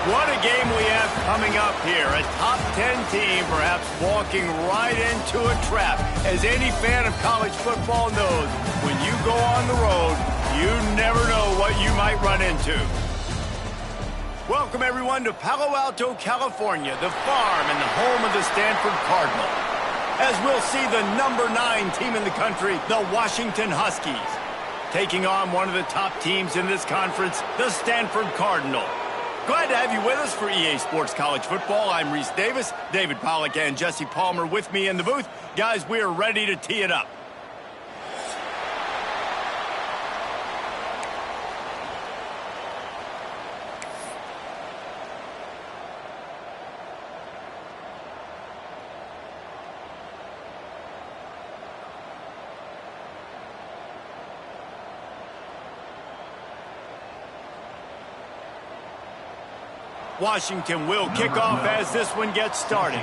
What a game we have coming up here. A top 10 team perhaps walking right into a trap. As any fan of college football knows, when you go on the road, you never know what you might run into. Welcome, everyone, to Palo Alto, California, the farm and the home of the Stanford Cardinal. As we'll see the number 9 team in the country, the Washington Huskies, taking on one of the top teams in this conference, the Stanford Cardinal. Glad to have you with us for EA Sports College Football. I'm Reese Davis, David Pollack and Jesse Palmer with me in the booth. Guys, we are ready to tee it up. Washington will kick off as this one gets started.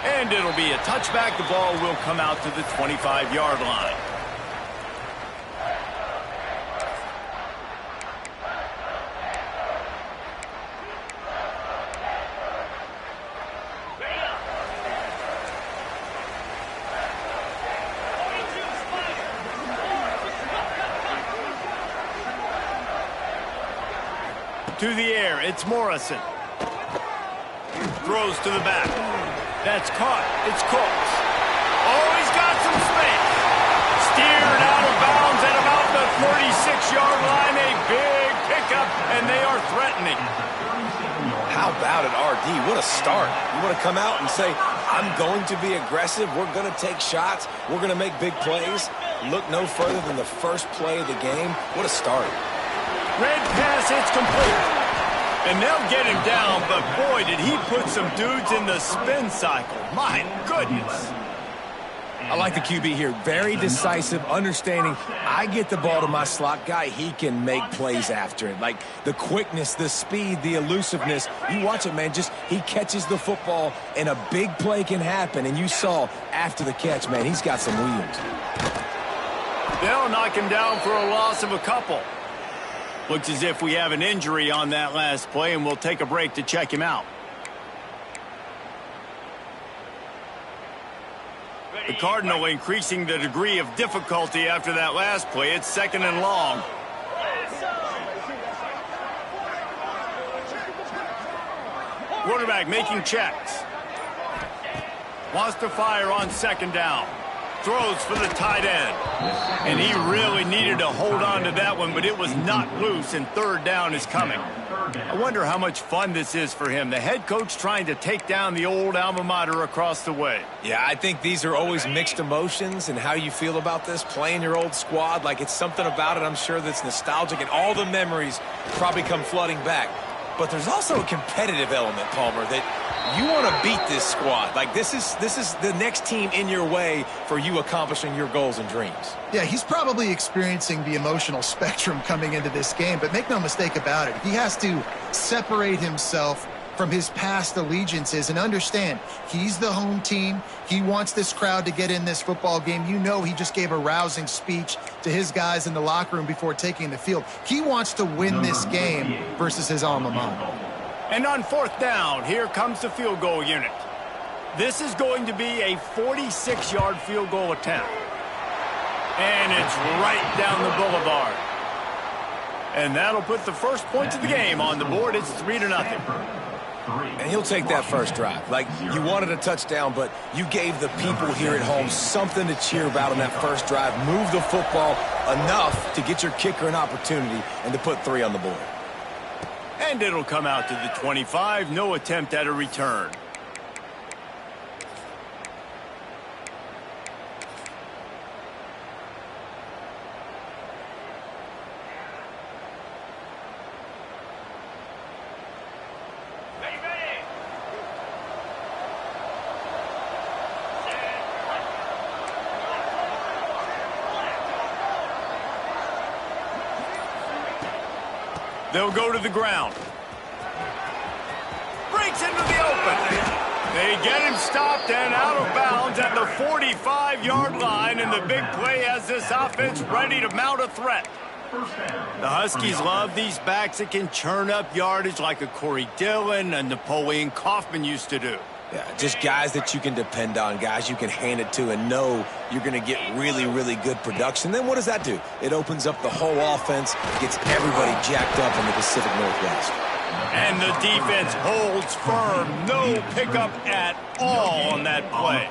And it'll be a touchback. The ball will come out to the 25-yard line. To the air, it's Morrison. Throws to the back. That's caught. It's Cooks. Oh, he's got some space. Steered out of bounds at about the 36-yard line. A big pickup, and they are threatening. How about it, RD? What a start. You want to come out and say, I'm going to be aggressive. We're going to take shots. We're going to make big plays. Look no further than the first play of the game. What a start. Red pass, it's complete. And they'll get him down, but boy, did he put some dudes in the spin cycle. My goodness. I like the QB here. Very decisive, understanding. I get the ball to my slot guy, he can make plays after it. Like the quickness, the speed, the elusiveness. You watch it, man, just he catches the football and a big play can happen. And you saw after the catch, man, he's got some wheels. They'll knock him down for a loss of a couple. Looks as if we have an injury on that last play, and we'll take a break to check him out. The Cardinal increasing the degree of difficulty after that last play. It's 2nd and long. Quarterback making checks. Wants to fire on 2nd down. Throws for the tight end. And he really needed to hold on to that one, but it was not loose, and 3rd down is coming. I wonder how much fun this is for him. The head coach trying to take down the old alma mater across the way. Yeah, I think these are always mixed emotions and how you feel about this, playing your old squad. Like it's something about it, I'm sure, that's nostalgic, and all the memories probably come flooding back. But there's also a competitive element, Palmer, that you want to beat this squad. Like this is the next team in your way for you accomplishing your goals and dreams. Yeah, he's probably experiencing the emotional spectrum coming into this game, but make no mistake about it. He has to separate himself from his past allegiances and understand he's the home team. He wants this crowd to get in this football game. You know, he just gave a rousing speech to his guys in the locker room before taking the field. He wants to win this game versus his alma mater. And on 4th down, here comes the field goal unit. This is going to be a 46-yard field goal attempt. And it's right down the boulevard. And that'll put the first points of the game on the board. It's 3-0. And he'll take that first drive. Like, you wanted a touchdown, but you gave the people here at home something to cheer about on that first drive. Move the football enough to get your kicker an opportunity and to put 3 on the board. And it'll come out to the 25. No attempt at a return. They'll go to the ground. Breaks into the open. They get him stopped and out of bounds at the 45-yard line, and the big play has this offense ready to mount a threat. The Huskies love these backs that can churn up yardage like a Corey Dillon and Napoleon Kaufman used to do. Yeah, just guys that you can depend on, guys you can hand it to and know you're going to get really, really good production. Then what does that do? It opens up the whole offense, gets everybody jacked up in the Pacific Northwest. And the defense holds firm. No pickup at all on that play.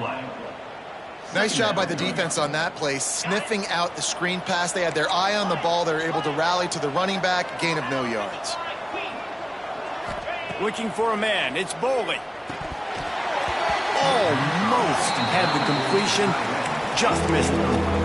Nice job by the defense on that play, sniffing out the screen pass. They had their eye on the ball. They were able to rally to the running back, gain of no yards. Looking for a man. It's Boley. Almost had the completion. Just missed it.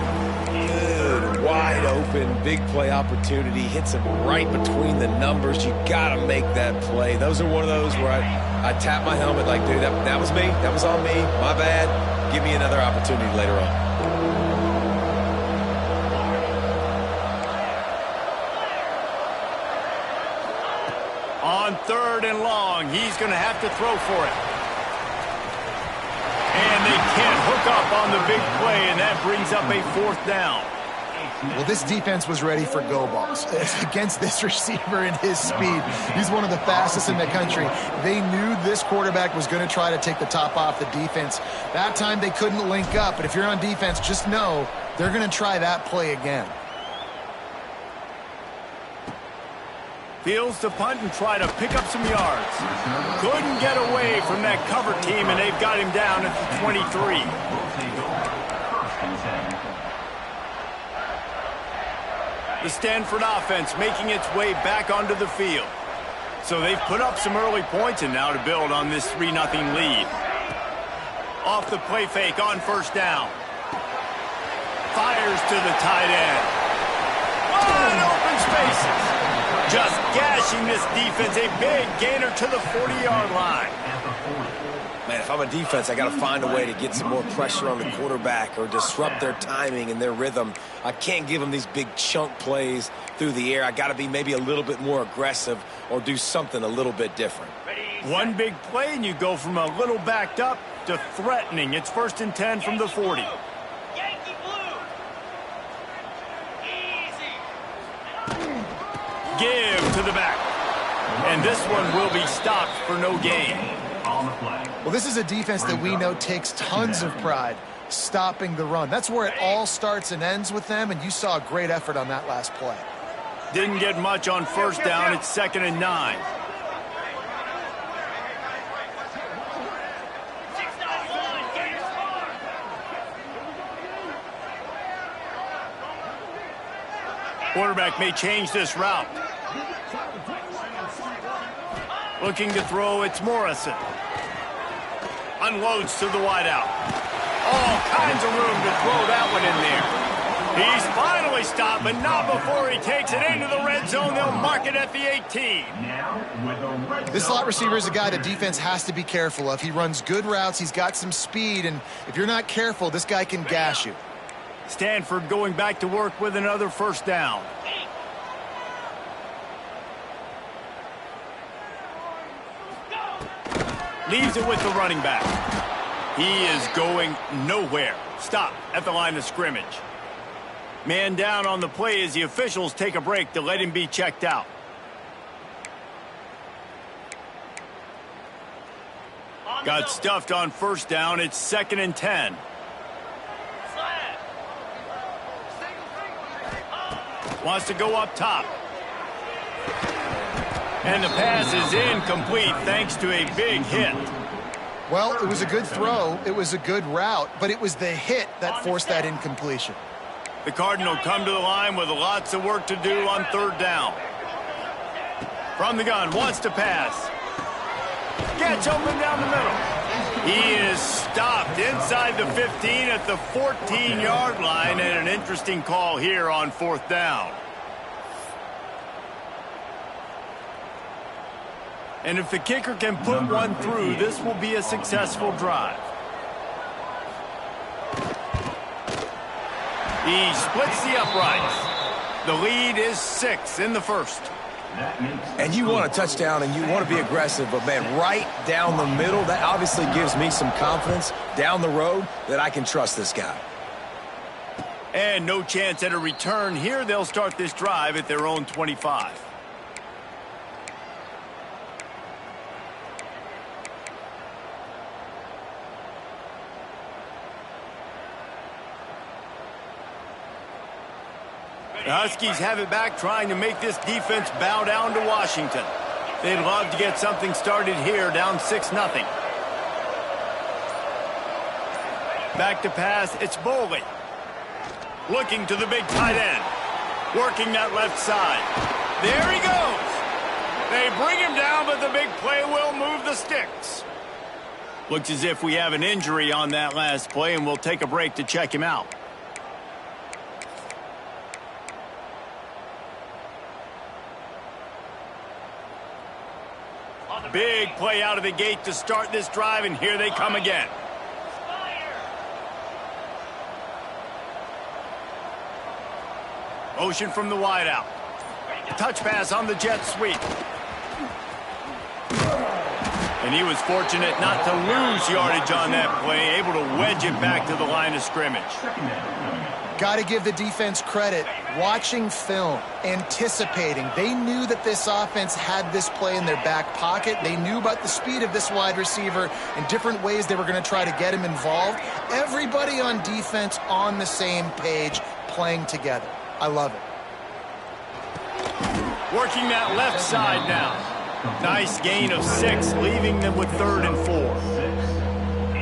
Good, wide open, big play opportunity. Hits him right between the numbers. You got to make that play. Those are one of those where I tap my helmet like, dude, that was me. That was on me. My bad. Give me another opportunity later on. On 3rd and long, he's going to have to throw for it. And they can't hook up on the big play, and that brings up a 4th down. Well, this defense was ready for go balls against this receiver and his speed. He's one of the fastest in the country. They knew this quarterback was going to try to take the top off the defense. That time they couldn't link up, but if you're on defense, just know they're going to try that play again. Fields to punt and try to pick up some yards. Couldn't get away from that cover team, and they've got him down at the 23. The Stanford offense making its way back onto the field. So they've put up some early points and now to build on this 3-0 lead. Off the play fake on 1st down. Fires to the tight end. Wide open spaces. Just gashing this defense. A big gainer to the 40-yard line. Man, if I'm a defense, I got to find a way to get some more pressure on the quarterback or disrupt their timing and their rhythm. I can't give them these big chunk plays through the air. I got to be maybe a little bit more aggressive or do something a little bit different. One big play and you go from a little backed up to threatening. It's 1st and 10 from the 40. Give to the back. And this one will be stopped for no gain. Well, this is a defense that we know takes tons of pride stopping the run. That's where it all starts and ends with them, and you saw a great effort on that last play. Didn't get much on 1st down. It's 2nd and 9. Quarterback may change this route. Looking to throw, it's Morrison. Unloads to the wideout. All kinds of room to throw that one in there. He's finally stopped, but not before he takes it into the red zone. They'll mark it at the 18. This slot receiver is a guy the defense has to be careful of. He runs good routes. He's got some speed, and if you're not careful, this guy can gash you. Stanford going back to work with another 1st down. Leaves it with the running back. He is going nowhere. Stop at the line of scrimmage. Man down on the play as the officials take a break to let him be checked out. Got stuffed on 1st down. It's 2nd and 10. Wants to go up top. And the pass is incomplete thanks to a big hit. Well, it was a good throw. It was a good route, but it was the hit that forced that incompletion. The Cardinal come to the line with lots of work to do on 3rd down. From the gun, wants to pass. Gets open down the middle. He is stopped inside the 15 at the 14-yard line, and an interesting call here on 4th down. And if the kicker can put one through, this will be a successful drive. He splits the uprights. The lead is 6 in the 1st. And you want a touchdown and you want to be aggressive, but man, right down the middle, that obviously gives me some confidence down the road that I can trust this guy. And no chance at a return here. They'll start this drive at their own 25. The Huskies have it back, trying to make this defense bow down to Washington. They'd love to get something started here, down 6-0. Back to pass, it's Boley. Looking to the big tight end. Working that left side. There he goes. They bring him down, but the big play will move the sticks. Looks as if we have an injury on that last play, and we'll take a break to check him out. Big play out of the gate to start this drive, and here they come again. Motion from the wideout. Touch pass on the jet sweep. And he was fortunate not to lose yardage on that play, able to wedge it back to the line of scrimmage. Got to give the defense credit. Watching film, anticipating. They knew that this offense had this play in their back pocket. They knew about the speed of this wide receiver and different ways they were going to try to get him involved. Everybody on defense on the same page, playing together. I love it. Working that left side now. Nice gain of 6, leaving them with 3rd and 4.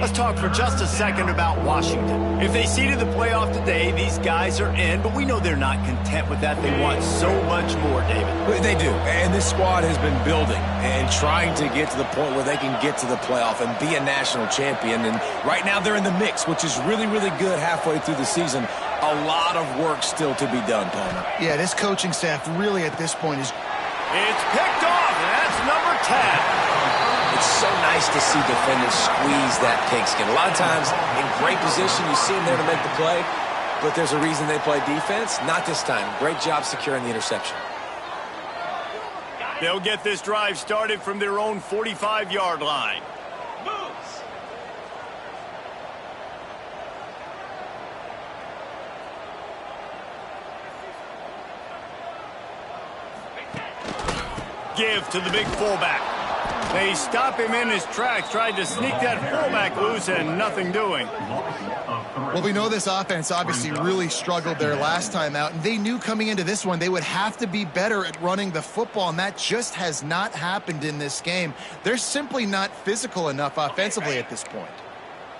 Let's talk for just a second about Washington. If they seeded the playoff today, these guys are in, but we know they're not content with that. They want so much more, David. They do, and this squad has been building and trying to get to the point where they can get to the playoff and be a national champion. And right now they're in the mix, which is really, really good halfway through the season. A lot of work still to be done, Palmer. Yeah, this coaching staff really at this point is... It's picked off, and that's number 10. It's so nice to see defenders squeeze that pigskin. A lot of times, in great position, you see them there to make the play, but there's a reason they play defense. Not this time. Great job securing the interception. They'll get this drive started from their own 45-yard line. Give to the big fullback. They stop him in his tracks, tried to sneak that fullback loose, and nothing doing. Well, we know this offense obviously really struggled their last time out, and they knew coming into this one they would have to be better at running the football, and that just has not happened in this game. They're simply not physical enough offensively at this point.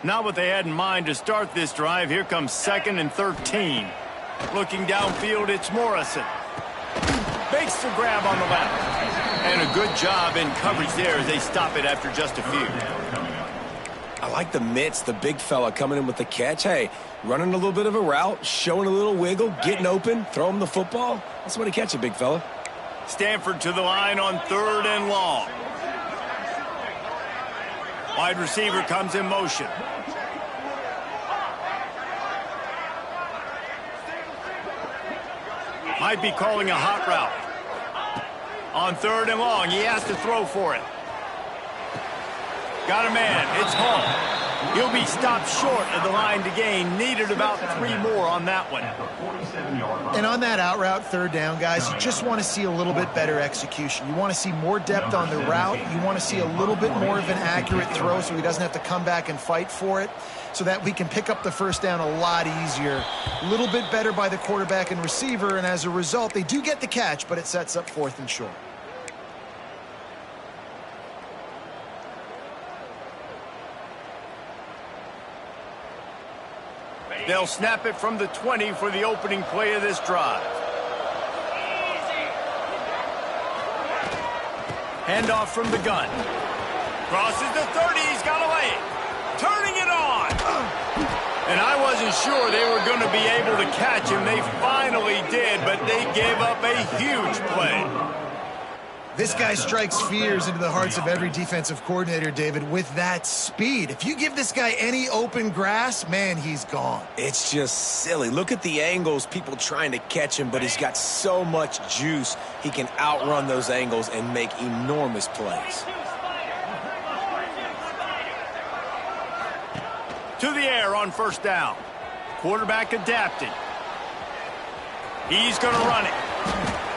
Not what they had in mind to start this drive. Here comes 2nd and 13. Looking downfield, it's Morrison. Makes the grab on the left. And a good job in coverage there as they stop it after just a few. I like the mitts, the big fella coming in with the catch. Hey, running a little bit of a route, showing a little wiggle, getting open, throw him the football. That's what he catch it, big fella. Stanford to the line on 3rd and long. Wide receiver comes in motion. Might be calling a hot route. On 3rd and long, he has to throw for it. Got a man, it's Hall. He'll be stopped short of the line to gain. Needed about 3 more on that one. And on that out route, 3rd down, guys, you just want to see a little bit better execution. You want to see more depth on the route. You want to see a little bit more of an accurate throw so he doesn't have to come back and fight for it, so that we can pick up the 1st down a lot easier. A little bit better by the quarterback and receiver, and as a result, they do get the catch, but it sets up 4th and short. They'll snap it from the 20 for the opening play of this drive. Handoff from the gun. Crosses the 30, he's got a lane. Turning it on. And I wasn't sure they were going to be able to catch him. They finally did, but they gave up a huge play. This guy strikes fears into the hearts of every defensive coordinator, David, with that speed. If you give this guy any open grass, man, he's gone. It's just silly. Look at the angles, people trying to catch him, but he's got so much juice. He can outrun those angles and make enormous plays. To the air on first down. Quarterback adapting. He's going to run it.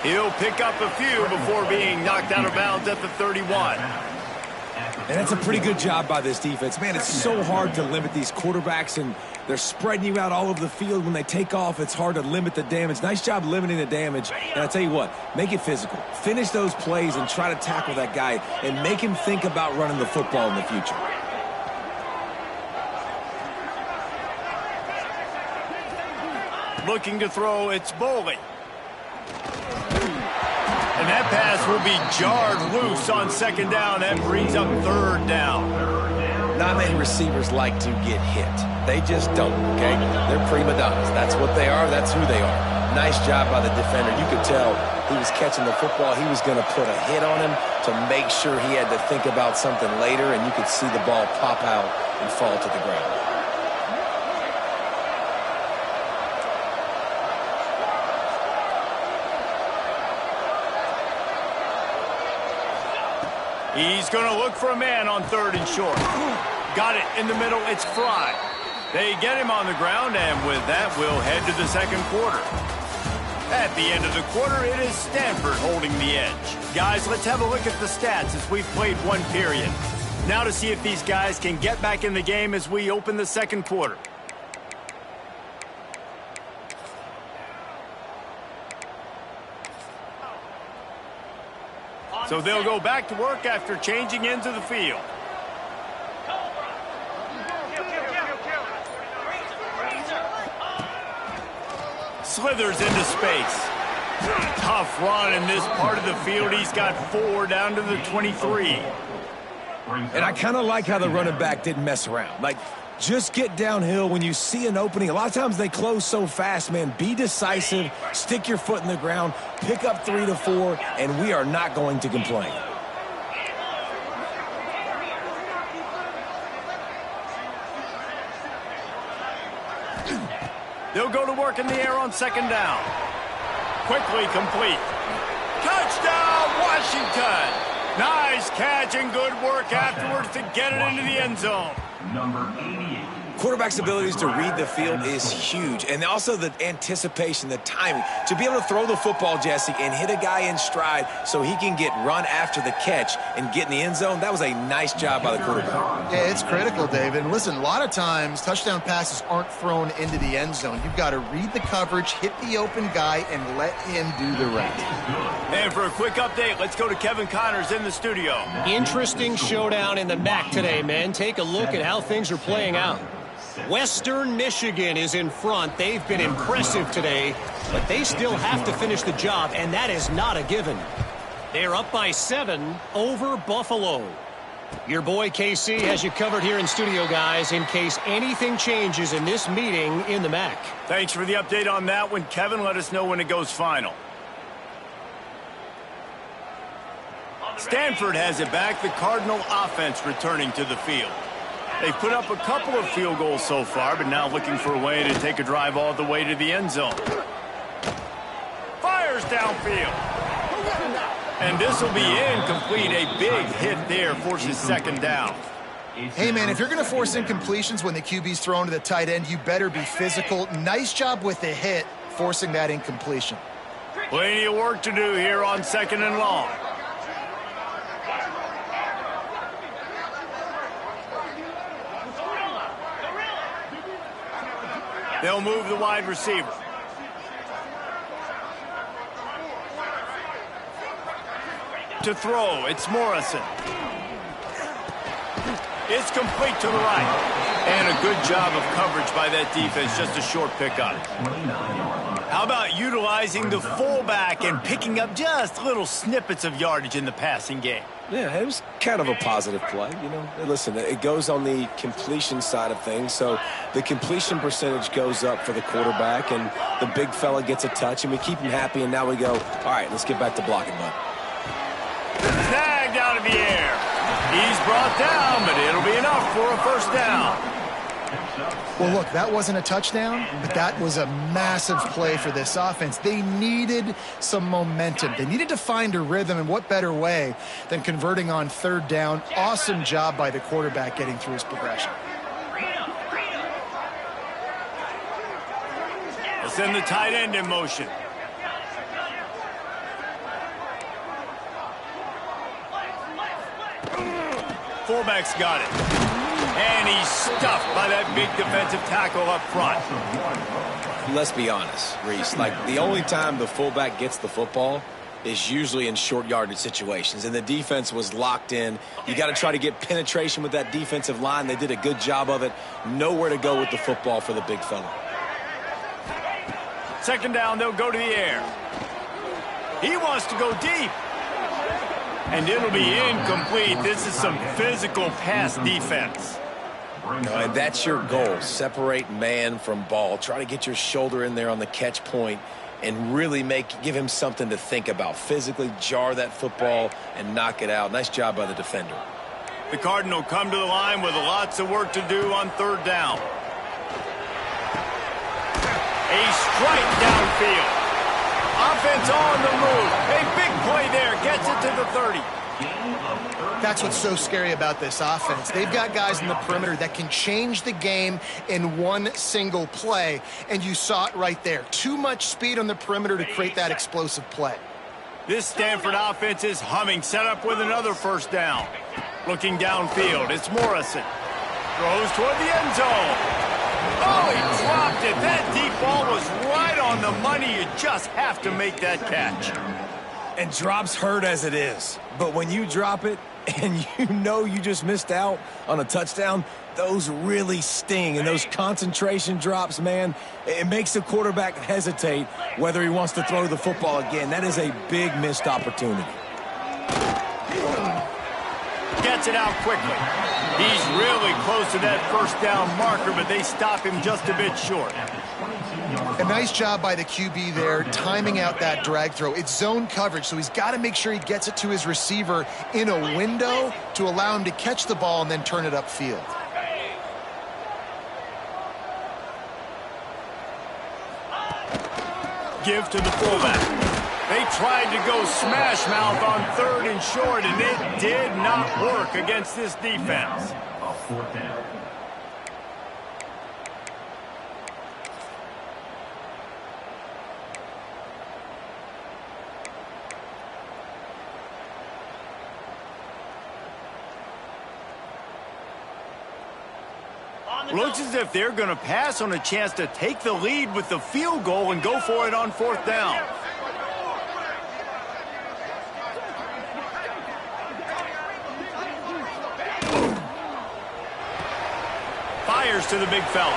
He'll pick up a few before being knocked out of bounds at the 31. And that's a pretty good job by this defense. Man, it's so hard to limit these quarterbacks, and they're spreading you out all over the field. When they take off, it's hard to limit the damage. Nice job limiting the damage. And I tell you what, make it physical. Finish those plays and try to tackle that guy and make him think about running the football in the future. Looking to throw, it's Boley. And that pass will be jarred loose on second down. That brings up third down. Not many receivers like to get hit. They just don't, okay? They're prima donnas. That's what they are. That's who they are. Nice job by the defender. You could tell he was catching the football. He was going to put a hit on him to make sure he had to think about something later, and you could see the ball pop out and fall to the ground. He's going to look for a man on third and short. Got it in the middle. It's Fry. They get him on the ground, and with that, we'll head to the second quarter. At the end of the quarter, it is Stanford holding the edge. Guys, let's have a look at the stats as we've played one period. Now to see if these guys can get back in the game as we open the second quarter. So they'll go back to work after changing into the field. Slithers into space. Tough run in this part of the field. He's got 4 down to the 23. And I kind of like how the running back didn't mess around. Like, just get downhill when you see an opening. A lot of times they close so fast, man. Be decisive, stick your foot in the ground, pick up 3 to 4, and we are not going to complain. They'll go to work in the air on second down. Quickly complete. Touchdown, Washington! Nice catch and good work afterwards to get it into the end zone. Number 88. Quarterback's abilities to read the field is huge, and also the anticipation, the timing. To be able to throw the football, Jesse, and hit a guy in stride so he can get run after the catch and get in the end zone, that was a nice job by the quarterback. Yeah, it's critical, David. And listen, a lot of times touchdown passes aren't thrown into the end zone. You've got to read the coverage, hit the open guy, and let him do the rest. And for a quick update, let's go to Kevin Connors in the studio. Interesting showdown in the MAC today, man. Take a look at how things are playing out. Western Michigan is in front. They've been impressive today, but they still have to finish the job, and that is not a given. They're up by 7 over Buffalo. Your boy KC has you covered here in studio, guys, in case anything changes in this meeting in the MAC. Thanks for the update on that one, Kevin. Let us know when it goes final. Stanford has it back. The Cardinal offense returning to the field. They've put up a couple of field goals so far, but now looking for a way to take a drive all the way to the end zone. Fires downfield. And this will be incomplete. A big hit there forces second down. Hey, man, if you're going to force incompletions when the QB's thrown to the tight end, you better be physical. Nice job with the hit, forcing that incompletion. Plenty of work to do here on second and long. They'll move the wide receiver. To throw, it's Morrison. It's complete to the right. And a good job of coverage by that defense, just a short pickup. How about utilizing the fullback and picking up just little snippets of yardage in the passing game? Yeah, it was kind of a positive play, you know. Listen, it goes on the completion side of things, so the completion percentage goes up for the quarterback, and the big fella gets a touch, and we keep him happy, and now we go, all right, let's get back to blocking, bud. He's brought down, but it'll be enough for a first down. Well, look, that wasn't a touchdown, but that was a massive play for this offense. They needed some momentum. They needed to find a rhythm, and what better way than converting on third down. Awesome job by the quarterback getting through his progression. We'll send the tight end in motion. Fullback's got it. And he's stuffed by that big defensive tackle up front. Let's be honest, Reese. Like, the only time the fullback gets the football is usually in short yardage situations, and the defense was locked in. You got to try to get penetration with that defensive line. They did a good job of it. Nowhere to go with the football for the big fella. Second down, they'll go to the air. He wants to go deep. And it'll be incomplete. This is some physical pass defense. And that's your goal. Separate man from ball. Try to get your shoulder in there on the catch point and really give him something to think about. Physically jar that football and knock it out. Nice job by the defender. The Cardinal come to the line with lots of work to do on third down. A strike downfield. Offense on the move. A big play there. Gets it to the 30. That's what's so scary about this offense. They've got guys in the perimeter that can change the game in one single play, and you saw it right there. Too much speed on the perimeter to create that explosive play. This Stanford offense is humming. Set up with another first down. Looking downfield, it's Morrison. Throws toward the end zone. Oh, he dropped it. That deep ball was right on the money. You just have to make that catch. And drops hurt as it is. But when you drop it and you know you just missed out on a touchdown, those really sting. And those concentration drops, man, it makes the quarterback hesitate whether he wants to throw the football again. That is a big missed opportunity. Gets it out quickly. He's really close to that first down marker, but they stop him just a bit short. A nice job by the QB there, timing out that drag throw. It's zone coverage, so he's got to make sure he gets it to his receiver in a window to allow him to catch the ball and then turn it upfield. Give to the fullback. They tried to go smash mouth on third and short, and it did not work against this defense. Looks as if they're going to pass on a chance to take the lead with the field goal and go for it on fourth down. Fires to the big fella.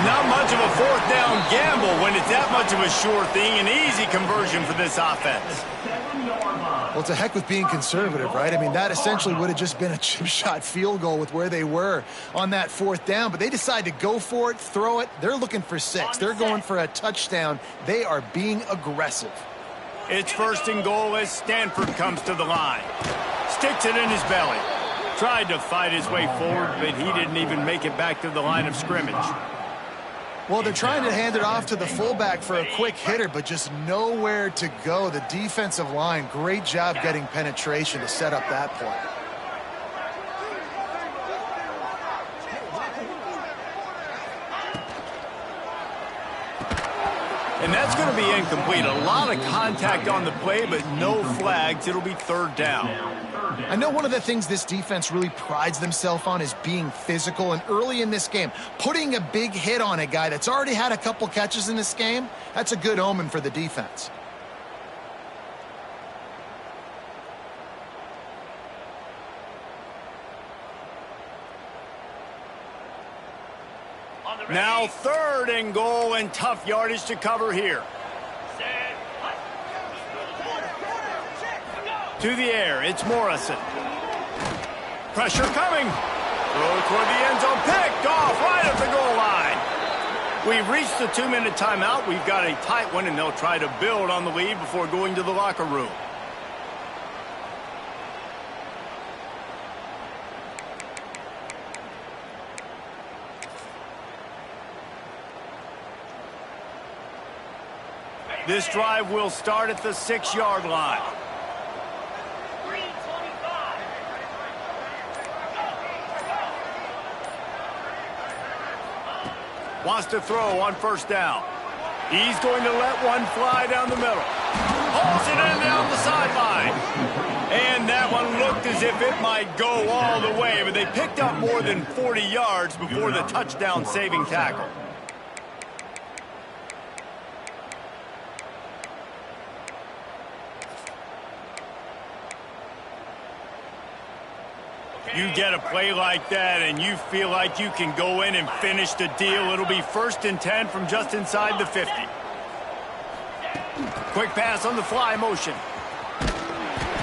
Not much of a fourth down gamble when it's that much of a sure thing. An easy conversion for this offense. Well, it's a heck with being conservative, right? I mean, that essentially would have just been a chip shot field goal with where they were on that fourth down. But they decide to go for it, throw it. They're looking for 6. They're going for a touchdown. They are being aggressive. It's first and goal as Stanford comes to the line. Sticks it in his belly. Tried to fight his way forward, but he didn't even make it back to the line of scrimmage. Well, they're trying to hand it off to the fullback for a quick hitter, but just nowhere to go. The defensive line, great job getting penetration to set up that play. And that's going to be incomplete. A lot of contact on the play, but no flags. It'll be third down. I know one of the things this defense really prides themselves on is being physical, and early in this game, putting a big hit on a guy that's already had a couple catches in this game, that's a good omen for the defense. Now third and goal, and tough yardage to cover here. To the air, it's Morrison. Pressure coming. Throw toward the end zone, picked off right at the goal line. We've reached the 2-minute timeout. We've got a tight one, and they'll try to build on the lead before going to the locker room. This drive will start at the 6-yard line. Wants to throw on first down. He's going to let one fly down the middle. Pulls it in down the sideline. And that one looked as if it might go all the way, but they picked up more than 40 yards before the touchdown-saving tackle. You get a play like that and you feel like you can go in and finish the deal. It'll be 1st and 10 from just inside the 50. Quick pass on the fly motion.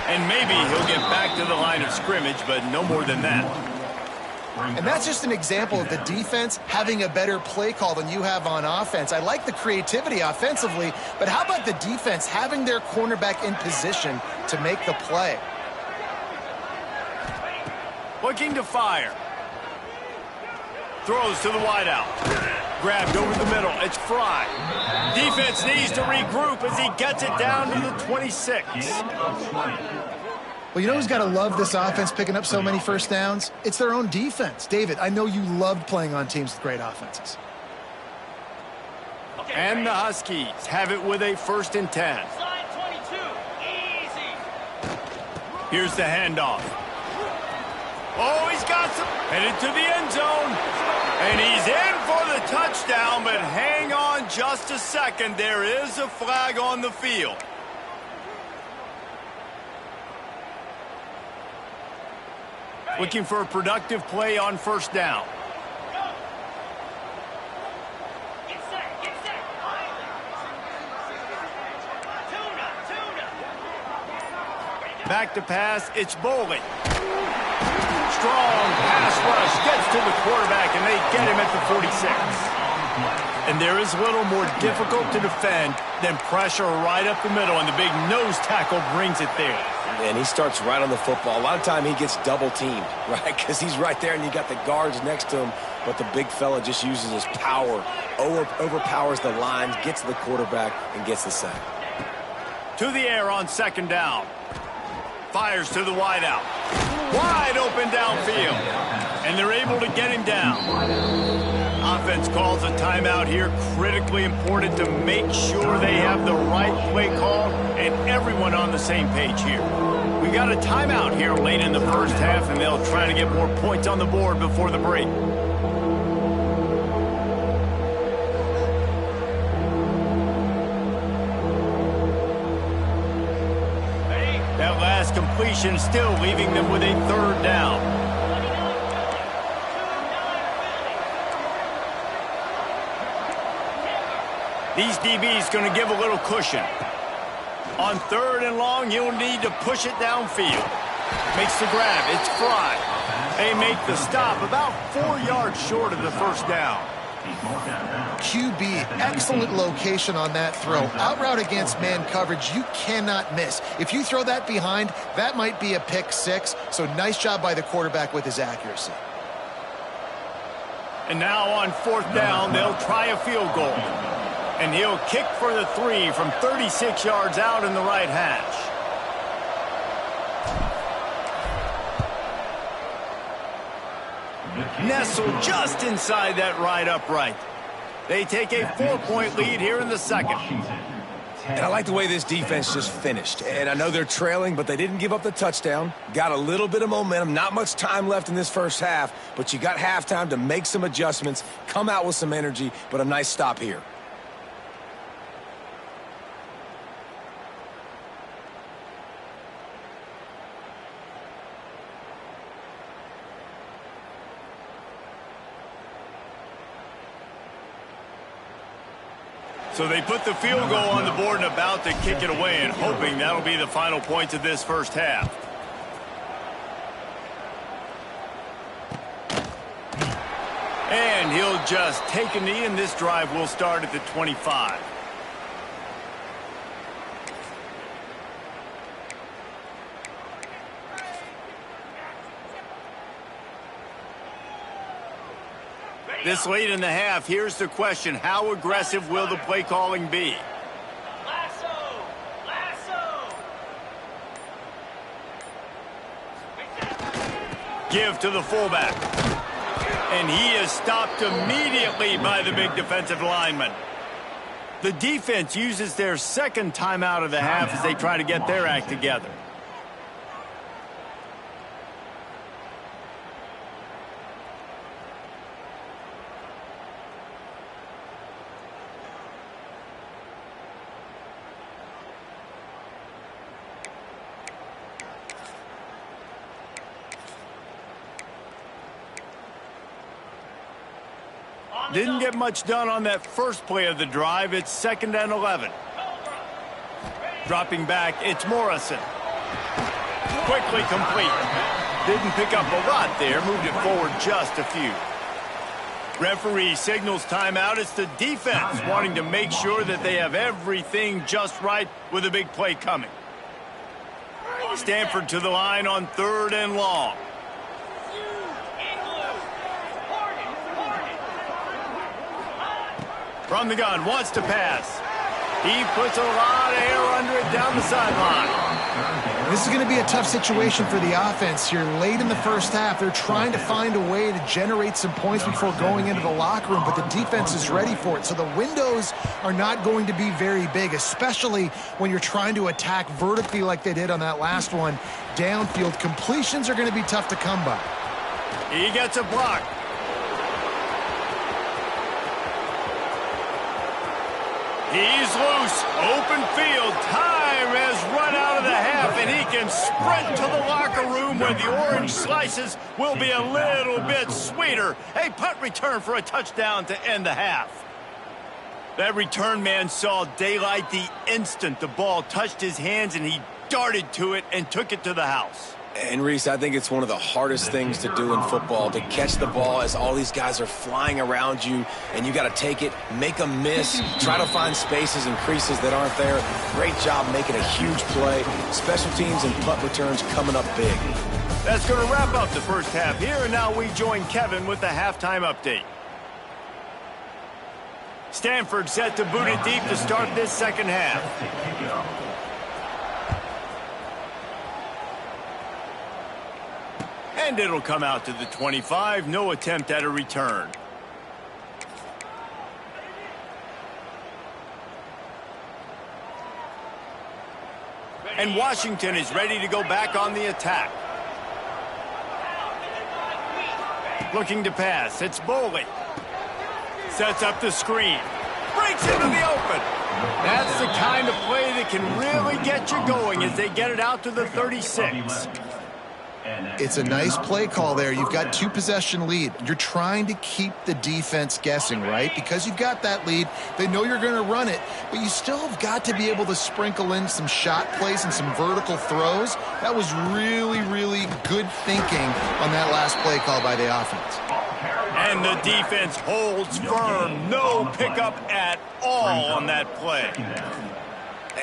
And maybe he'll get back to the line of scrimmage, but no more than that. And that's just an example of the defense having a better play call than you have on offense. I like the creativity offensively, but how about the defense having their cornerback in position to make the play? Looking to fire. Throws to the wideout. Grabbed over the middle. It's Fry. Defense needs to regroup as he gets it down to the 26. Well, you know who's got to love this offense picking up so many first downs? It's their own defense. David, I know you loved playing on teams with great offenses. And the Huskies have it with a 1st and 10. Here's the handoff. Oh, he's got some. Headed to the end zone. And he's in for the touchdown, but hang on just a second. There is a flag on the field. Looking for a productive play on first down. Back to pass, it's Boley. Strong pass rush gets to the quarterback, and they get him at the 46. And there is little more difficult to defend than pressure right up the middle, and the big nose tackle brings it there. And he starts right on the football. A lot of time he gets double-teamed, right? Because he's right there, and you got the guards next to him, but the big fella just uses his power, overpowers the line, gets to the quarterback, and gets the sack. To the air on 2nd down. Fires to the wideout. Wide open downfield. And they're able to get him down. Offense calls a timeout here. Critically important to make sure they have the right play call and everyone on the same page here. We got a timeout here late in the first half, and they'll try to get more points on the board before the break. That last completion still leaving them with a 3rd down. These DBs going to give a little cushion. On 3rd and long, you'll need to push it downfield. Makes the grab. It's Fry. They make the stop about 4 yards short of the 1st down. QB, excellent location on that throw. Out route against man coverage, you cannot miss. If you throw that behind, that might be a pick 6. So nice job by the quarterback with his accuracy. And now on 4th down, they'll try a field goal. And he'll kick for the 3 from 36 yards out in the right hash. Nestled just inside that right upright. They take a 4-point lead here in the 2nd. And I like the way this defense just finished. And I know they're trailing, but they didn't give up the touchdown. Got a little bit of momentum. Not much time left in this first half, but you got halftime to make some adjustments, come out with some energy, but a nice stop here. So they put the field goal on the board and about to kick it away, and hoping that'll be the final points of this first half. And he'll just take a knee, and this drive will start at the 25. This late in the half, here's the question. How aggressive will the play calling be? Give to the fullback. And he is stopped immediately by the big defensive lineman. The defense uses their second timeout of the half as they try to get their act together. Didn't get much done on that first play of the drive. It's 2nd and 11. Dropping back, it's Morrison. Quickly complete. Didn't pick up a lot there. Moved it forward just a few. Referee signals timeout. It's the defense wanting to make sure that they have everything just right with a big play coming. Stanford to the line on 3rd and long. From the gun, wants to pass. He puts a lot of air under it down the sideline. This is going to be a tough situation for the offense here. Late in the first half, they're trying to find a way to generate some points before going into the locker room, but the defense is ready for it. So the windows are not going to be very big, especially when you're trying to attack vertically like they did on that last one. Downfield completions are going to be tough to come by. He gets a block. He's loose, open field, time has run out of the half, and he can sprint to the locker room where the orange slices will be a little bit sweeter. A punt return for a touchdown to end the half. That return man saw daylight the instant the ball touched his hands, and he darted to it and took it to the house. And, Reese, I think it's one of the hardest things to do in football, to catch the ball as all these guys are flying around you, and you got to take it, make them miss, try to find spaces and creases that aren't there. Great job making a huge play. Special teams and punt returns coming up big. That's going to wrap up the first half here, and now we join Kevin with the halftime update. Stanford set to boot it deep to start this second half. And it'll come out to the 25. No attempt at a return. And Washington is ready to go back on the attack. Looking to pass. It's Boley. Sets up the screen. Breaks into the open. That's the kind of play that can really get you going as they get it out to the 36. It's a nice play call there. You've got 2-possession lead. You're trying to keep the defense guessing, right? Because you've got that lead, they know you're going to run it, but you still have got to be able to sprinkle in some shot plays and some vertical throws. That was really, really good thinking on that last play call by the offense. And the defense holds firm. No pickup at all on that play.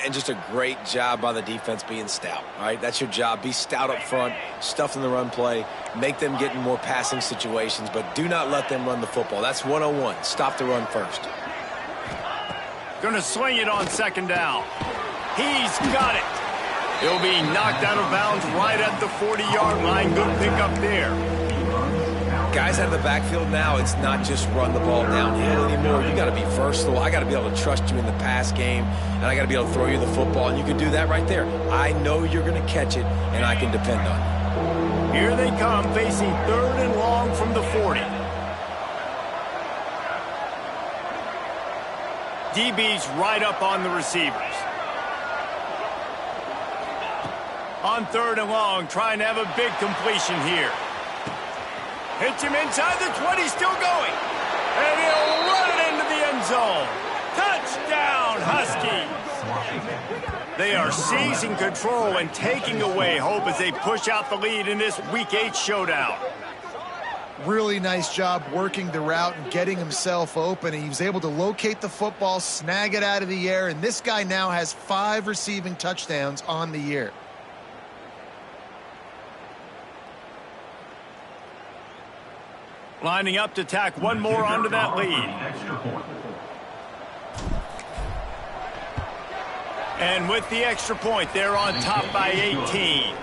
And just a great job by the defense being stout, all right? That's your job. Be stout up front, stuff in the run play, make them get in more passing situations, but do not let them run the football. That's 101. Stop the run first. Going to swing it on 2nd down. He's got it. He'll be knocked out of bounds right at the 40-yard line. Good pickup there. Guys out of the backfield now, it's not just run the ball downhill anymore. You got to be versatile. I got to be able to trust you in the pass game, and I got to be able to throw you the football, and you can do that right there. I know you're going to catch it, and I can depend on you. Here they come, facing 3rd and long from the 40. DB's right up on the receivers. On 3rd and long, trying to have a big completion here. Hits him inside the 20, still going. And he'll run it into the end zone. Touchdown, Huskies. They are seizing control and taking away hope as they push out the lead in this Week 8 showdown. Really nice job working the route and getting himself open. He was able to locate the football, snag it out of the air, and this guy now has 5 receiving touchdowns on the year. Lining up to tack one more onto that lead. And with the extra point, they're on top by 18.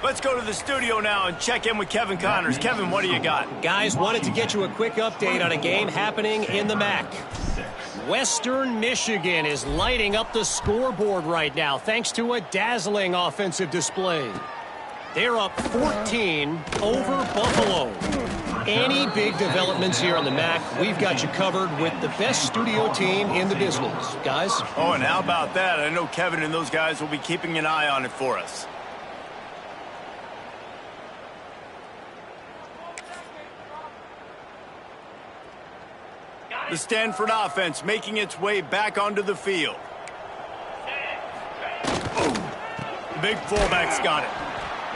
Let's go to the studio now and check in with Kevin Connors. Kevin, what do you got? Guys, wanted to get you a quick update on a game happening in the MAC. Western Michigan is lighting up the scoreboard right now thanks to a dazzling offensive display. They're up 14 over Buffalo. Any big developments here on the MAC, we've got you covered with the best studio team in the business. Guys? Oh, and how about that? I know Kevin and those guys will be keeping an eye on it for us. The Stanford offense making its way back onto the field. The big fullback's got it.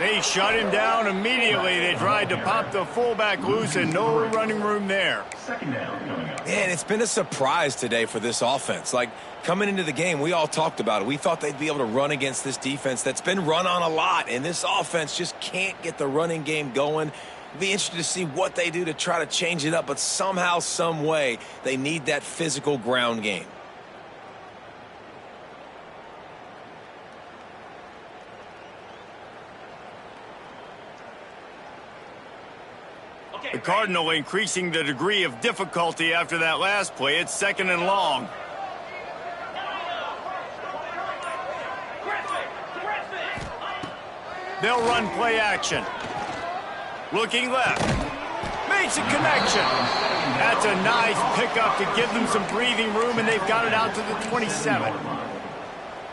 They shut him down immediately. They tried to pop the fullback loose and no running room there. Man, it's been a surprise today for this offense. Like, coming into the game, we all talked about it. We thought they'd be able to run against this defense that's been run on a lot, and this offense just can't get the running game going. Be interested to see what they do to try to change it up, but somehow, some way, they need that physical ground game. The Cardinal increasing the degree of difficulty after that last play. It's 2nd and long. They'll run play action. Looking left. Makes a connection. That's a nice pickup to give them some breathing room, and they've got it out to the 27.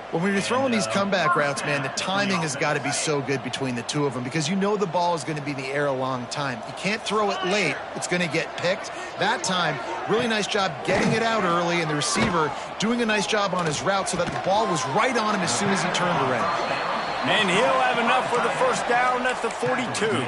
When you're throwing these comeback routes, man, the timing has got to be so good between the two of them because you know the ball is going to be in the air a long time. You can't throw it late. It's going to get picked. That time, really nice job getting it out early, and the receiver doing a nice job on his route so that the ball was right on him as soon as he turned around. And he'll have enough for the first down at the 42.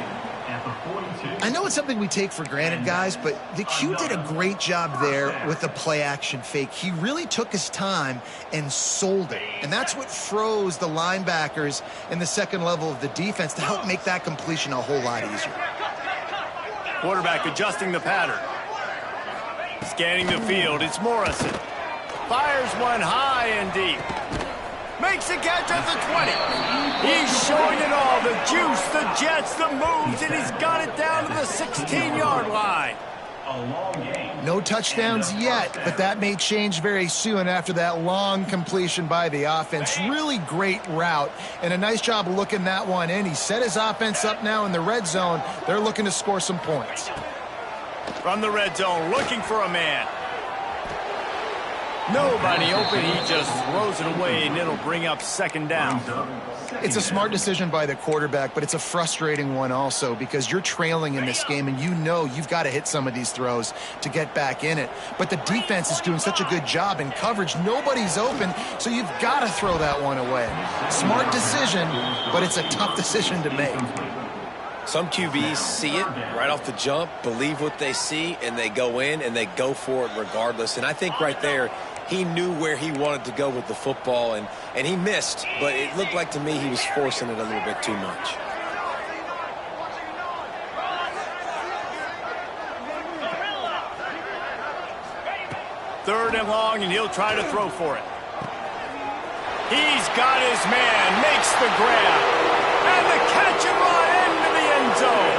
I know it's something we take for granted, guys, but the Q did a great job there with the play-action fake. He really took his time and sold it, and that's what froze the linebackers in the second level of the defense to help make that completion a whole lot easier. Quarterback adjusting the pattern. Scanning the field, it's Morrison. Fires one high and deep. Makes a catch at the 20. He's showing it all. The juice, the jets, the moves, and he's got it down to the 16-yard line. No touchdowns yet, but that may change very soon after that long completion by the offense. Really great route, and a nice job of looking that one in. He set his offense up now in the red zone. They're looking to score some points. From the red zone, looking for a man. Nobody open, he just throws it away, and it'll bring up 2nd down. It's a smart decision by the quarterback, but it's a frustrating one also because you're trailing in this game, and you know you've got to hit some of these throws to get back in it. But the defense is doing such a good job in coverage. Nobody's open, so you've got to throw that one away. Smart decision, but it's a tough decision to make. Some QBs see it right off the jump, believe what they see, and they go in and they go for it regardless. And I think right there, he knew where he wanted to go with the football, and he missed, but it looked like to me he was forcing it a little bit too much. Third and long, and he'll try to throw for it. He's got his man, makes the grab, and the catch and run into the end zone.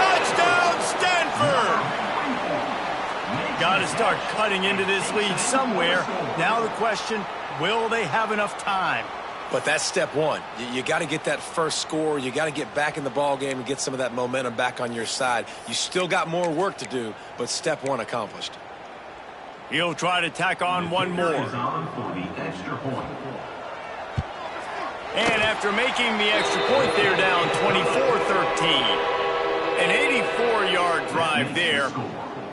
Touchdown, Stanford! Got to start cutting into this lead somewhere. Now the question, will they have enough time? But that's step one. You got to get that first score. You got to get back in the ball game and get some of that momentum back on your side. You still got more work to do, but step one accomplished. He'll try to tack on one more. And after making the extra point, they're down 24-13. An 84-yard drive there.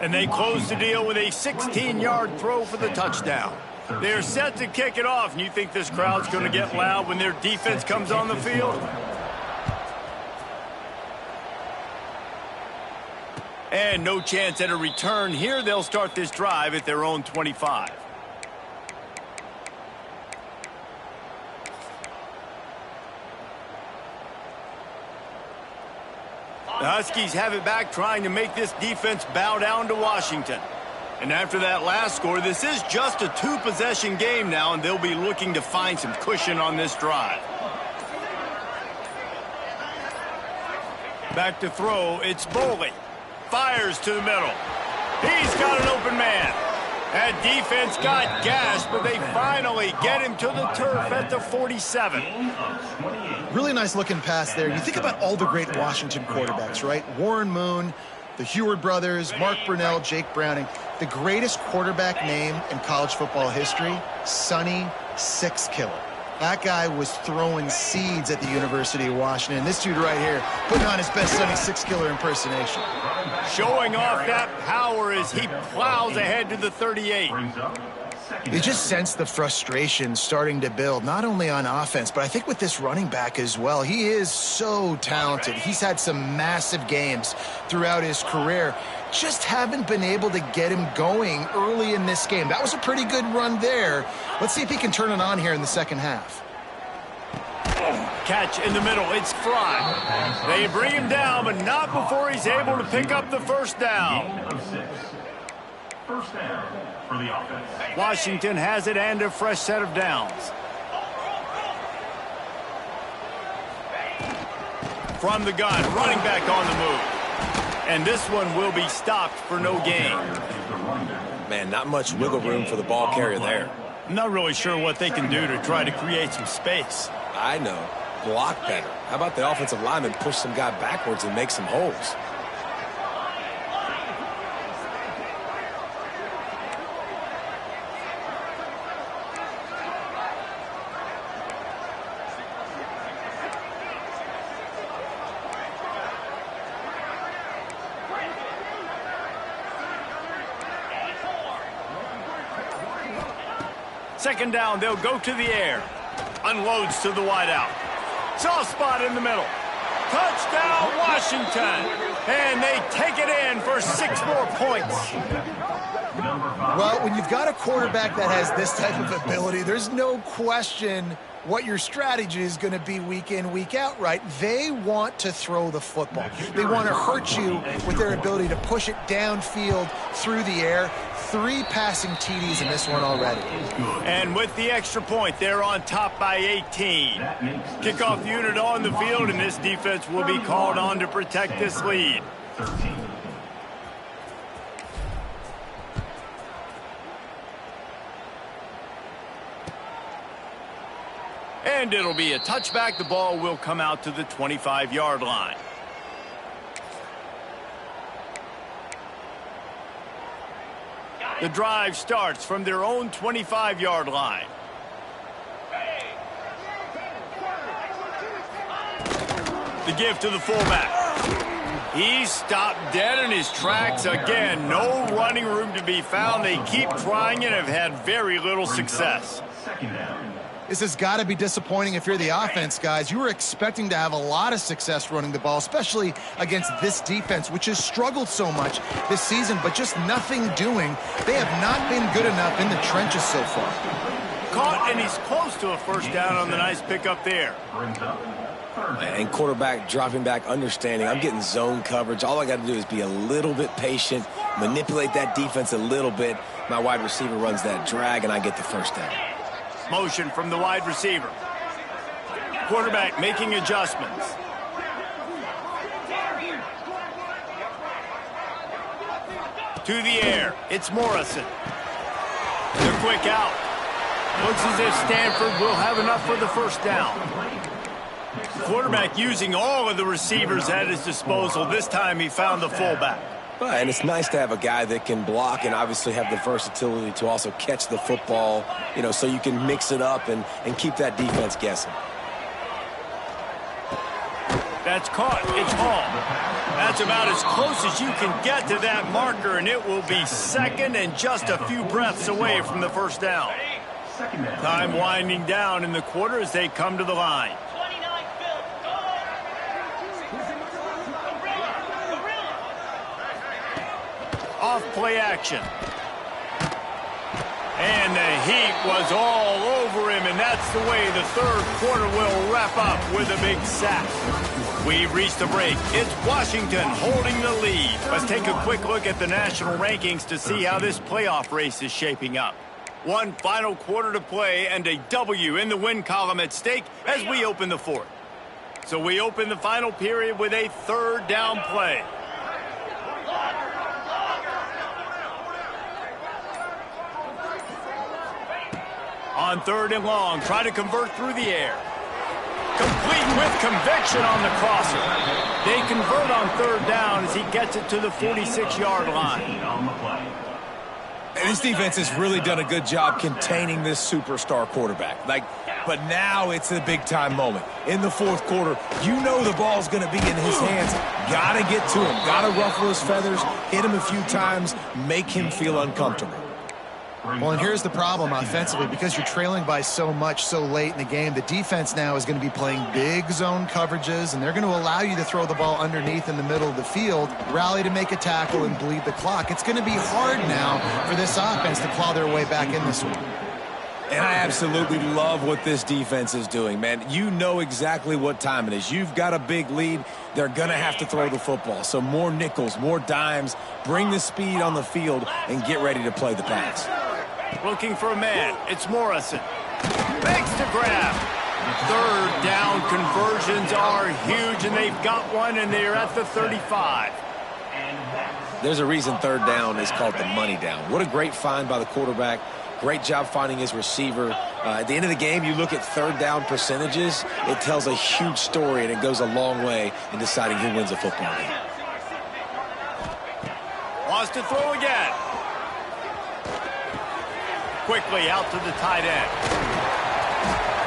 And they close the deal with a 16-yard throw for the touchdown. They're set to kick it off. And you think this crowd's going to get loud when their defense comes on the field? And no chance at a return here. They'll start this drive at their own 25. The Huskies have it back, trying to make this defense bow down to Washington. And after that last score, this is just a two-possession game now, and they'll be looking to find some cushion on this drive. Back to throw, it's Boley. Fires to the middle. He's got an open man. That defense got gashed, but they finally get him to the turf at the 47. Really nice looking pass there. You think about all the great Washington quarterbacks, right? Warren Moon, the Heward brothers, Mark Brunell, Jake Browning. The greatest quarterback name in college football history, Sonny Six Killer. That guy was throwing seeds at the University of Washington. This dude right here putting on his best Sonny Six Killer impersonation. Showing off that power as he plows ahead to the 38. You just sense the frustration starting to build, not only on offense, but I think with this running back as well. He is so talented. He's had some massive games throughout his career. Just haven't been able to get him going early in this game. That was a pretty good run there. Let's see if he can turn it on here in the second half. Catch in the middle, it's Fry. They bring him down, but not before he's able to pick up the first down. First down for the offense. Washington has it and a fresh set of downs. From the gun, running back on the move. And this one will be stopped for no gain. Man, not much wiggle room for the ball carrier there. I'm not really sure what they can do to try to create some space. I know. Block better. How about the offensive lineman push some guy backwards and make some holes? Second down, they'll go to the air. Unloads to the wideout. Soft spot in the middle. Touchdown, Washington. And they take it in for 6 more points. Well, when you've got a quarterback that has this type of ability, there's no question what your strategy is going to be week in, week out, right? They want to throw the football. They want to hurt you with their ability to push it downfield through the air. 3 passing TDs in this one already. And with the extra point, they're on top by 18. Kickoff unit on the field, and this defense will be called on to protect this lead. 13. And it'll be a touchback. The ball will come out to the 25-yard line. The drive starts from their own 25-yard line. The give to the fullback. He's stopped dead in his tracks again. No running room to be found. They keep trying and have had very little success. Second down. This has got to be disappointing if you're the offense, guys. You were expecting to have a lot of success running the ball, especially against this defense, which has struggled so much this season, but just nothing doing. They have not been good enough in the trenches so far. Caught, and he's close to a first down on the nice pickup there. Brings up third down. And quarterback dropping back, understanding I'm getting zone coverage. All I got to do is be a little bit patient, manipulate that defense a little bit. My wide receiver runs that drag, and I get the first down. Motion from the wide receiver. Quarterback making adjustments. To the air. It's Morrison. The quick out. Looks as if Stanford will have enough for the first down. Quarterback using all of the receivers at his disposal. This time he found the fullback. And it's nice to have a guy that can block and obviously have the versatility to also catch the football, you know, so you can mix it up and keep that defense guessing. That's caught. It's Hall. That's about as close as you can get to that marker, and it will be second and just a few breaths away from the first down. Second down. Time winding down in the quarter as they come to the line. Off play action. And the heat was all over him, and that's the way the third quarter will wrap up with a big sack. We've reached the break. It's Washington holding the lead. Let's take a quick look at the national rankings to see how this playoff race is shaping up. One final quarter to play and a W in the win column at stake as we open the fourth. So we open the final period with a third down play. On third and long, try to convert through the air. Complete with conviction on the crosser. They convert on third down as he gets it to the 46-yard line. And this defense has really done a good job containing this superstar quarterback. But now it's a big-time moment. In the fourth quarter, you know the ball's going to be in his hands. Got to get to him. Got to ruffle his feathers, hit him a few times, make him feel uncomfortable. Well, and here's the problem offensively. Because you're trailing by so much so late in the game, the defense now is going to be playing big zone coverages, and they're going to allow you to throw the ball underneath in the middle of the field, rally to make a tackle, and bleed the clock. It's going to be hard now for this offense to claw their way back in this one. And I absolutely love what this defense is doing, man. You know exactly what time it is. You've got a big lead. They're going to have to throw the football. So more nickels, more dimes, bring the speed on the field, and get ready to play the pass. Looking for a man. It's Morrison. Makes the grab. Third down conversions are huge, and they've got one, and they're at the 35. There's a reason third down is called the money down. What a great find by the quarterback. Great job finding his receiver. At the end of the game, you look at third down percentages. It tells a huge story, and it goes a long way in deciding who wins a football game. Wants to throw again. Quickly out to the tight end.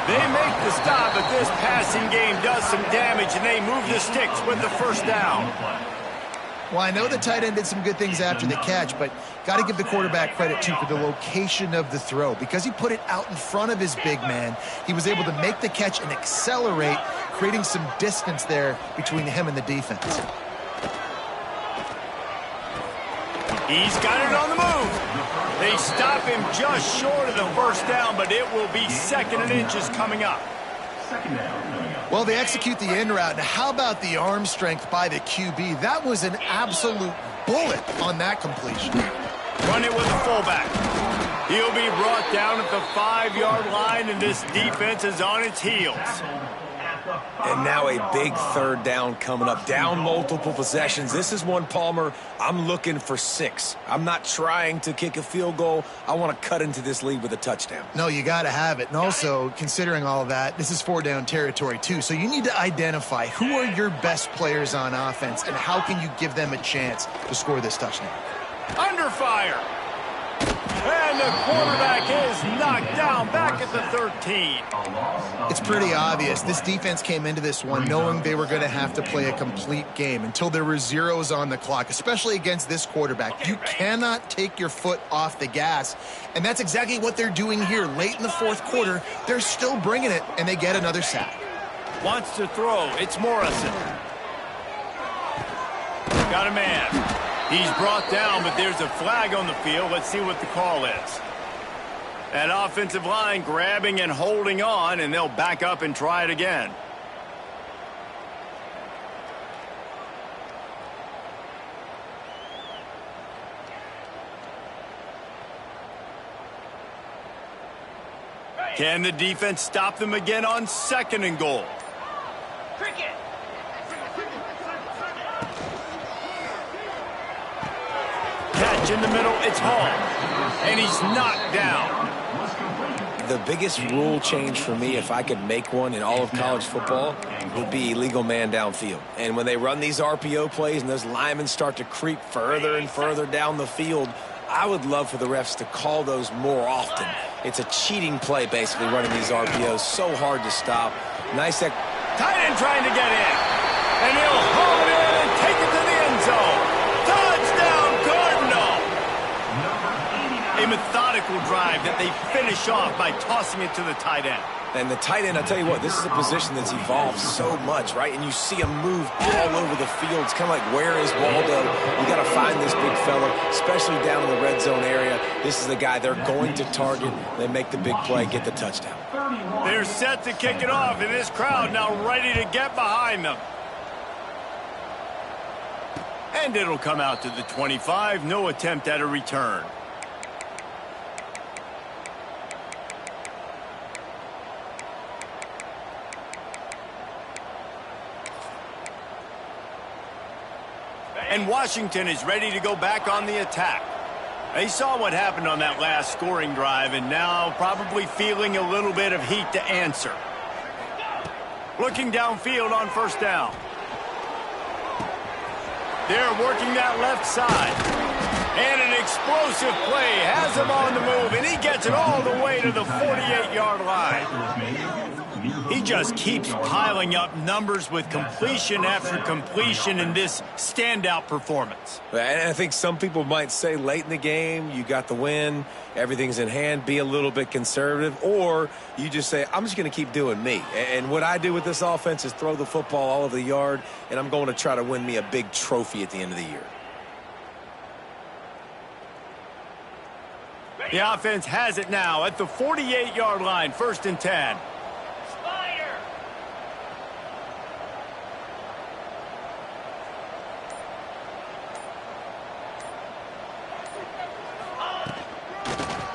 They make the stop, but this passing game does some damage, and they move the sticks with the first down. Well, I know the tight end did some good things after the catch, but got to give the quarterback credit, too, for the location of the throw. Because he put it out in front of his big man, he was able to make the catch and accelerate, creating some distance there between him and the defense. He's got it on the move. They stop him just short of the first down, but it will be second and inches coming up. Well, they execute the end route. Now, how about the arm strength by the QB? That was an absolute bullet on that completion. Run it with the fullback. He'll be brought down at the 5-yard line, and this defense is on its heels. And now a big third down coming up. Down multiple possessions. This is one, Palmer, I'm looking for 6. I'm not trying to kick a field goal. I want to cut into this lead with a touchdown. No, you got to have it. And also, considering all of that, this is 4-down territory, too. So you need to identify who are your best players on offense and how can you give them a chance to score this touchdown. Under fire. And the quarterback is knocked down back at the 13. It's pretty obvious. This defense came into this one knowing they were going to have to play a complete game until there were zeros on the clock, especially against this quarterback. You cannot take your foot off the gas, and that's exactly what they're doing here. Late in the fourth quarter, they're still bringing it, and they get another sack. Wants to throw. It's Morrison. Got a man. He's brought down, but there's a flag on the field. Let's see what the call is. That offensive line grabbing and holding on, and they'll back up and try it again. Can the defense stop them again on second and goal? Cricket. Catch in the middle, it's Hall. And he's knocked down. The biggest rule change for me, if I could make one in all of college football, would be illegal man downfield. And when they run these RPO plays and those linemen start to creep further and further down the field, I would love for the refs to call those more often. It's a cheating play, basically, running these RPOs. So hard to stop. Nice. Tight end trying to get in. And he'll haul it in and take it to the end zone. Touchdown, Cardinal. A methodical drive that they finish off by tossing it to the tight end. And the tight end, I'll tell you what, this is a position that's evolved so much, right? And you see him move all over the field. It's kind of like, where is Waldo? You got to find this big fella, especially down in the red zone area. This is the guy they're going to target. They make the big play, get the touchdown. They're set to kick it off, and this crowd now ready to get behind them. And it'll come out to the 25. No attempt at a return. And Washington is ready to go back on the attack. They saw what happened on that last scoring drive and now probably feeling a little bit of heat to answer. Looking downfield on first down. They're working that left side. And an explosive play has him on the move, and he gets it all the way to the 48-yard line. He just keeps piling up numbers with completion after completion in this standout performance. And I think some people might say late in the game, you got the win, everything's in hand, be a little bit conservative, or you just say, I'm just going to keep doing me. And what I do with this offense is throw the football all over the yard, and I'm going to try to win me a big trophy at the end of the year. The offense has it now at the 48-yard line, 1st and 10. Spider.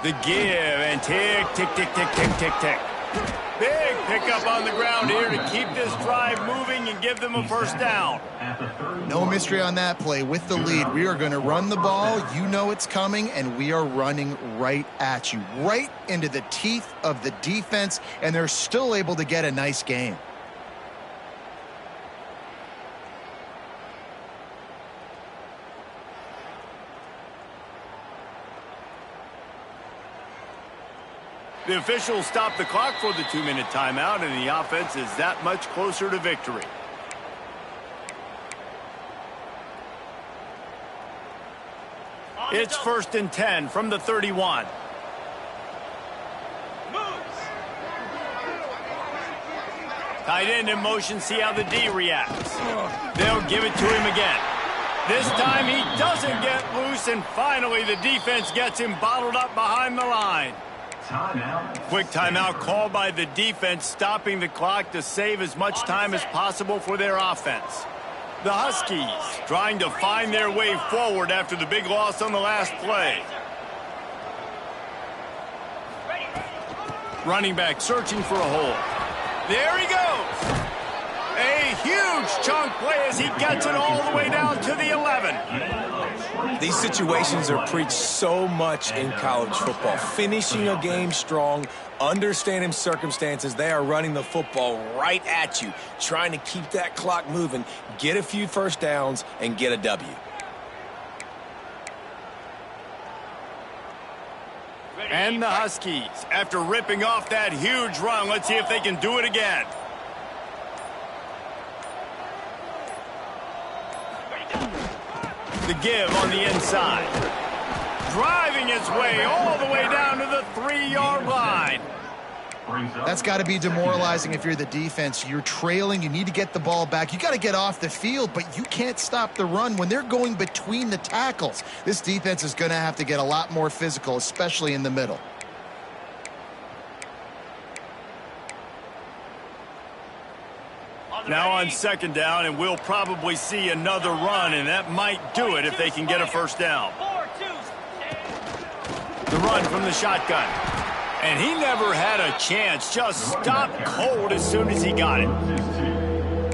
The give and tick, tick, tick, tick, tick, tick, tick. Big pickup on the ground here to keep this drive moving and give them a first down. No mystery on that play. With the lead, we are going to run the ball. You know it's coming, and we are running right at you, right into the teeth of the defense, and they're still able to get a nice game. The officials stop the clock for the 2-minute timeout, and the offense is that much closer to victory. It's 1st and 10 from the 31. Tight end in motion, see how the D reacts. They'll give it to him again. This time he doesn't get loose, and finally the defense gets him bottled up behind the line. Quick timeout called by the defense, stopping the clock to save as much time as possible for their offense. The Huskies trying to find their way forward after the big loss on the last play. Running back searching for a hole. There he goes. A huge chunk play as he gets it all the way down to the 11. These situations are preached so much in college football. Finishing a game strong, understanding circumstances. They are running the football right at you, trying to keep that clock moving, get a few first downs, and get a W. And the Huskies, after ripping off that huge run, let's see if they can do it again. The give on the inside. Driving his way all the way down to the 3-yard line. That's got to be demoralizing if you're the defense. You're trailing. You need to get the ball back. You got to get off the field, but you can't stop the run when they're going between the tackles. This defense is going to have to get a lot more physical, especially in the middle. Now on 2nd down, and we'll probably see another run, and that might do it if they can get a first down. The run from the shotgun. And he never had a chance, just stopped cold as soon as he got it.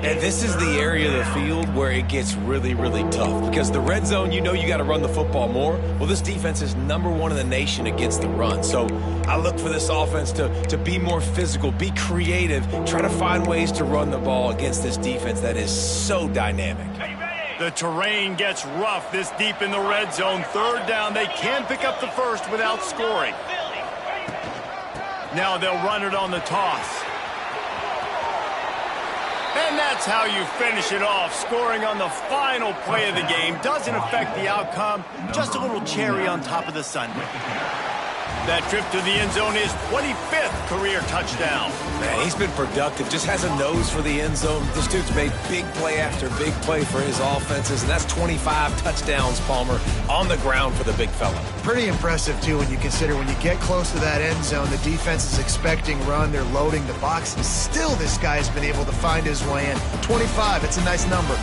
And this is the area of the field where it gets really, really tough. Because the red zone, you know you got to run the football more. Well, this defense is #1 in the nation against the run. So I look for this offense to be more physical, be creative, try to find ways to run the ball against this defense that is so dynamic. The terrain gets rough this deep in the red zone. 3rd down, they can pick up the first without scoring. Now they'll run it on the toss. And that's how you finish it off. Scoring on the final play of the game doesn't affect the outcome. Just a little cherry on top of the sundae. That trip to the end zone is 25th career touchdown. Man, he's been productive. Just has a nose for the end zone. This dude's made big play after big play for his offenses, and that's 25 touchdowns, Palmer, on the ground for the big fella. Pretty impressive, too, when you consider when you get close to that end zone, the defense is expecting run. They're loading the box, and still this guy's been able to find his way in. 25, it's a nice number.